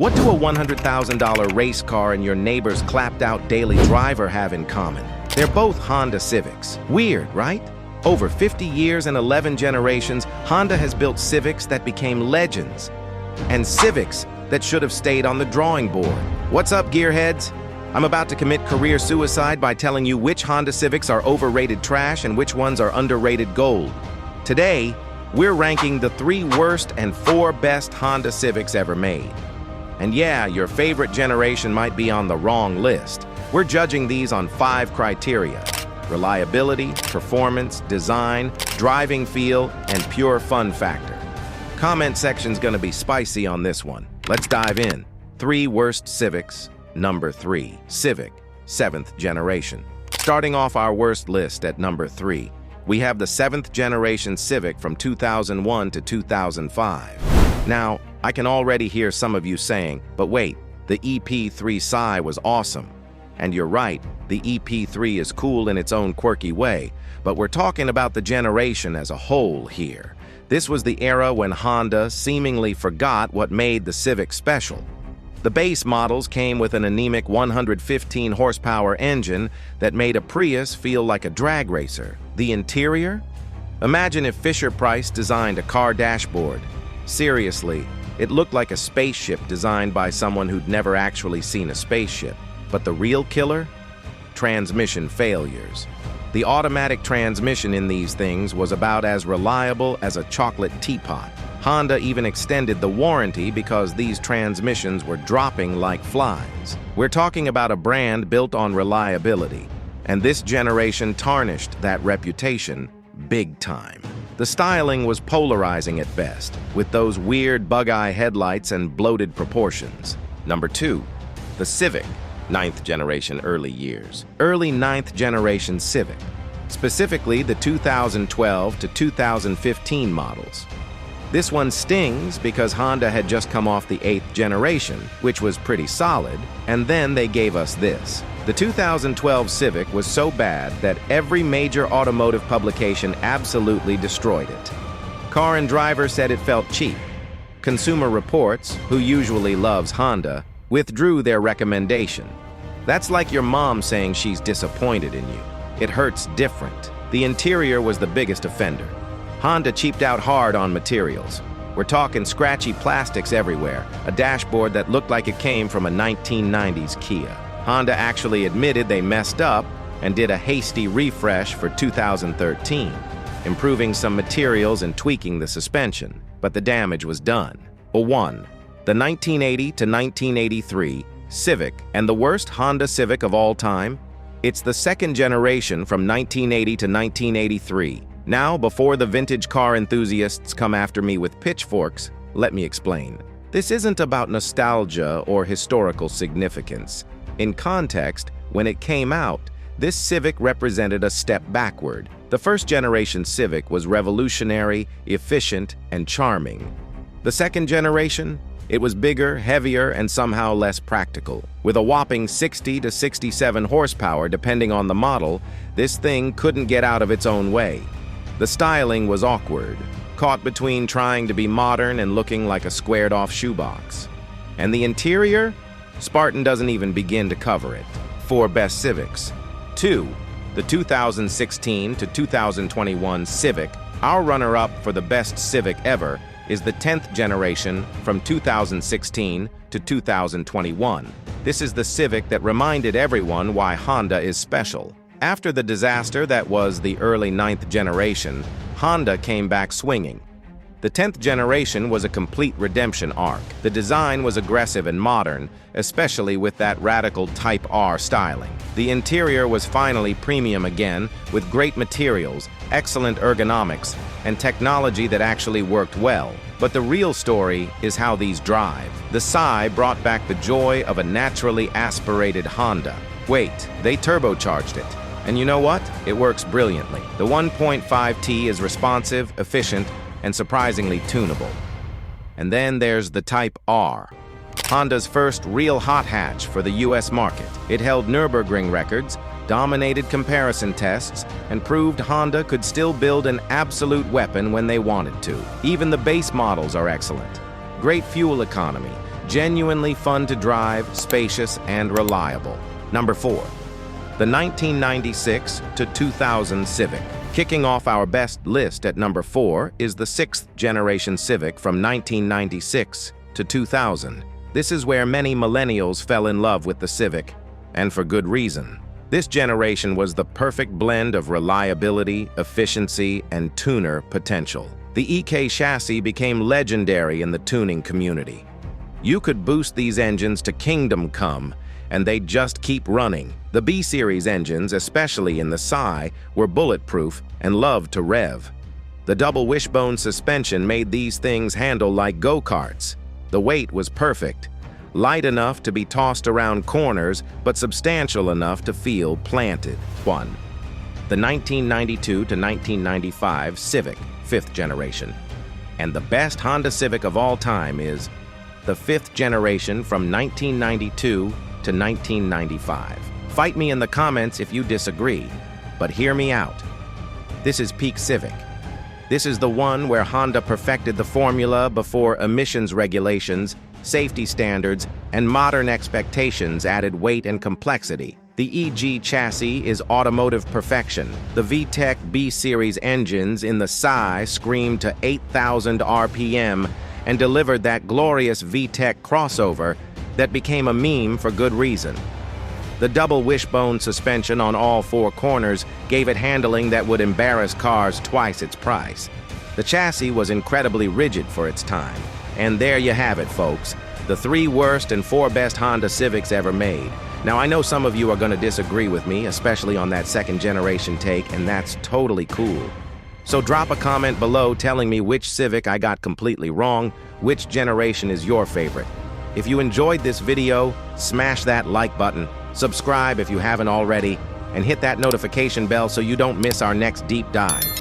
What do a $100,000 race car and your neighbor's clapped-out daily driver have in common? They're both Honda Civics. Weird, right? Over 50 years and 11 generations, Honda has built Civics that became legends, and Civics that should have stayed on the drawing board. What's up, gearheads? I'm about to commit career suicide by telling you which Honda Civics are overrated trash and which ones are underrated gold. Today, we're ranking the 3 worst and 4 best Honda Civics ever made. And yeah, your favorite generation might be on the wrong list. We're judging these on 5 criteria: reliability, performance, design, driving feel, and pure fun factor. Comment section's gonna be spicy on this one. Let's dive in. 3 worst Civics. Number 3, Civic, 7th generation. Starting off our worst list at number 3, we have the 7th generation Civic from 2001 to 2005. Now, I can already hear some of you saying, but wait, the EP3 Sci was awesome. And you're right, the EP3 is cool in its own quirky way, but we're talking about the generation as a whole here. This was the era when Honda seemingly forgot what made the Civic special. The base models came with an anemic 115 horsepower engine that made a Prius feel like a drag racer. The interior? Imagine if Fisher-Price designed a car dashboard. Seriously, it looked like a spaceship designed by someone who'd never actually seen a spaceship. But the real killer? Transmission failures. The automatic transmission in these things was about as reliable as a chocolate teapot. Honda even extended the warranty because these transmissions were dropping like flies. We're talking about a brand built on reliability, and this generation tarnished that reputation big time. The styling was polarizing at best, with those weird bug-eye headlights and bloated proportions. Number 2, the Civic, 9th generation early years. Early 9th generation Civic, specifically the 2012 to 2015 models. This one stings because Honda had just come off the 8th generation, which was pretty solid, and then they gave us this. The 2012 Civic was so bad that every major automotive publication absolutely destroyed it. Car and Driver said it felt cheap. Consumer Reports, who usually loves Honda, withdrew their recommendation. That's like your mom saying she's disappointed in you. It hurts different. The interior was the biggest offender. Honda cheaped out hard on materials. We're talking scratchy plastics everywhere, a dashboard that looked like it came from a 1990s Kia. Honda actually admitted they messed up and did a hasty refresh for 2013, improving some materials and tweaking the suspension, but the damage was done. 1. The 1980 to 1983 Civic, and the worst Honda Civic of all time? It's the 2nd generation from 1980 to 1983. Now, before the vintage car enthusiasts come after me with pitchforks, let me explain. This isn't about nostalgia or historical significance. In context, when it came out, this Civic represented a step backward. The 1st generation Civic was revolutionary, efficient, and charming. The 2nd generation? It was bigger, heavier, and somehow less practical. With a whopping 60 to 67 horsepower depending on the model, this thing couldn't get out of its own way. The styling was awkward, caught between trying to be modern and looking like a squared-off shoebox. And the interior? Spartan doesn't even begin to cover it. 4 best Civics. 2. The 2016 to 2021 Civic, our runner-up for the best Civic ever, is the 10th generation from 2016 to 2021. This is the Civic that reminded everyone why Honda is special. After the disaster that was the early 9th generation, Honda came back swinging. The 10th generation was a complete redemption arc. The design was aggressive and modern, especially with that radical Type R styling. The interior was finally premium again, with great materials, excellent ergonomics, and technology that actually worked well. But the real story is how these drive. The Sci brought back the joy of a naturally aspirated Honda. Wait, they turbocharged it. And you know what? It works brilliantly. The 1.5T is responsive, efficient, and surprisingly tunable. And then there's the Type R, Honda's first real hot hatch for the US market. It held Nürburgring records, dominated comparison tests, and proved Honda could still build an absolute weapon when they wanted to. Even the base models are excellent. Great fuel economy, Genuinely fun to drive, spacious, and reliable. Number 4. The 1996 to 2000 Civic. Kicking off our best list at number 4 is the 6th generation Civic from 1996 to 2000. This is where many millennials fell in love with the Civic, and for good reason. This generation was the perfect blend of reliability, efficiency, and tuner potential. The EK chassis became legendary in the tuning community. You could boost these engines to kingdom come, and they'd just keep running. The B-Series engines, especially in the Psy, were bulletproof and loved to rev. The double wishbone suspension made these things handle like go-karts. The weight was perfect, light enough to be tossed around corners, but substantial enough to feel planted. 1. The 1992 to 1995 Civic, 5th generation. And the best Honda Civic of all time is the 5th generation from 1992 to 1995. Fight me in the comments if you disagree, but hear me out. This is peak Civic. This is the one where Honda perfected the formula before emissions regulations, safety standards, and modern expectations added weight and complexity. The EG chassis is automotive perfection. The VTEC B-Series engines in the Psy screamed to 8,000 RPM and delivered that glorious VTEC crossover that became a meme for good reason. The double wishbone suspension on all 4 corners gave it handling that would embarrass cars twice its price. The chassis was incredibly rigid for its time. And there you have it, folks. The 3 worst and 4 best Honda Civics ever made. Now, I know some of you are going to disagree with me, especially on that 2nd generation take, and that's totally cool. So drop a comment below telling me which Civic I got completely wrong, which generation is your favorite. If you enjoyed this video, smash that like button, subscribe if you haven't already, and hit that notification bell so you don't miss our next deep dive.